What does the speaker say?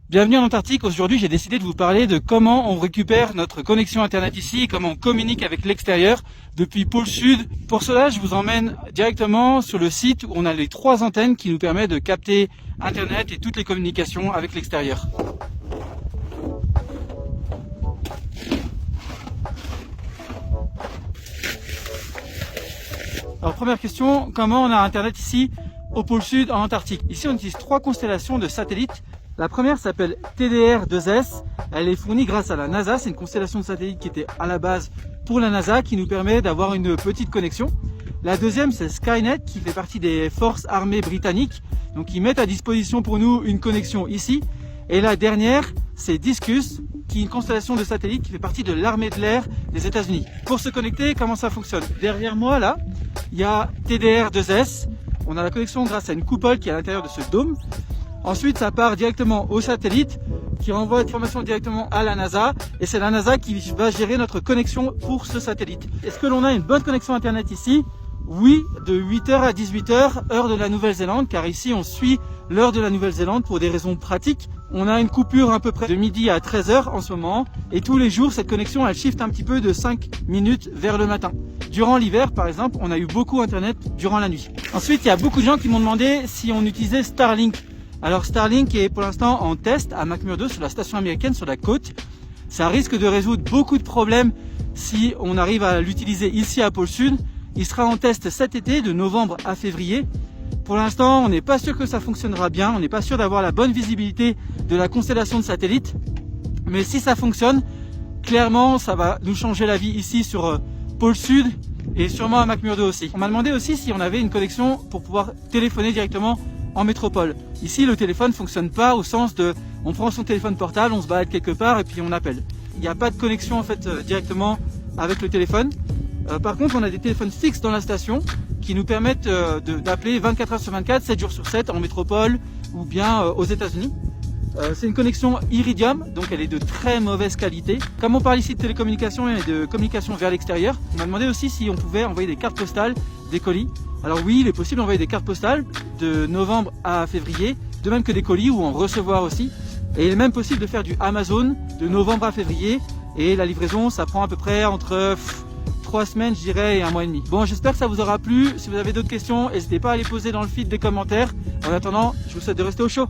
Bienvenue en Antarctique. Aujourd'hui, j'ai décidé de vous parler de comment on récupère notre connexion Internet ici et comment on communique avec l'extérieur depuis pôle sud. Pour cela, je vous emmène directement sur le site où on a les 3 antennes qui nous permettent de capter Internet et toutes les communications avec l'extérieur. Alors première question, comment on a Internet ici au pôle sud en Antarctique? Ici on utilise 3 constellations de satellites. La première s'appelle TDR-2S, elle est fournie grâce à la NASA, c'est une constellation de satellites qui était à la base pour la NASA qui nous permet d'avoir une petite connexion. La deuxième c'est Skynet qui fait partie des forces armées britanniques, donc ils mettent à disposition pour nous une connexion ici. Et la dernière c'est Discus, qui est une constellation de satellites qui fait partie de l'armée de l'air des États-Unis. Pour se connecter, comment ça fonctionne? Derrière moi là, il y a TDR-2S, on a la connexion grâce à une coupole qui est à l'intérieur de ce dôme. Ensuite, ça part directement au satellite qui envoie l'information directement à la NASA et c'est la NASA qui va gérer notre connexion pour ce satellite. Est-ce que l'on a une bonne connexion Internet ici? Oui, de 8h à 18h, heure de la Nouvelle-Zélande, car ici on suit l'heure de la Nouvelle-Zélande pour des raisons pratiques. On a une coupure à peu près de midi à 13h en ce moment et tous les jours cette connexion elle shift un petit peu de 5 minutes vers le matin. Durant l'hiver par exemple, on a eu beaucoup Internet durant la nuit. Ensuite, il y a beaucoup de gens qui m'ont demandé si on utilisait Starlink. Alors Starlink est pour l'instant en test à McMurdo sur la station américaine sur la côte. Ça risque de résoudre beaucoup de problèmes si on arrive à l'utiliser ici à pôle sud. Il sera en test cet été de novembre à février. Pour l'instant, on n'est pas sûr que ça fonctionnera bien, on n'est pas sûr d'avoir la bonne visibilité de la constellation de satellites. Mais si ça fonctionne, clairement ça va nous changer la vie ici sur pôle sud et sûrement à McMurdo aussi. On m'a demandé aussi si on avait une connexion pour pouvoir téléphoner directement en métropole. Ici, le téléphone fonctionne pas au sens de on prend son téléphone portable, on se balade quelque part et puis on appelle. Il n'y a pas de connexion en fait directement avec le téléphone. Par contre, on a des téléphones fixes dans la station qui nous permettent d'appeler 24 heures sur 24, 7 jours sur 7 en métropole ou bien aux États-Unis. C'est une connexion Iridium, donc elle est de très mauvaise qualité. Comme on parle ici de télécommunication et de communication vers l'extérieur, on m'a demandé aussi si on pouvait envoyer des cartes postales, des colis. Alors oui, il est possible d'envoyer des cartes postales de novembre à février, de même que des colis ou en recevoir aussi. Et il est même possible de faire du Amazon de novembre à février. Et la livraison, ça prend à peu près entre 3 semaines, je dirais, et 1 mois et demi. Bon, j'espère que ça vous aura plu. Si vous avez d'autres questions, n'hésitez pas à les poser dans le feed des commentaires. En attendant, je vous souhaite de rester au chaud.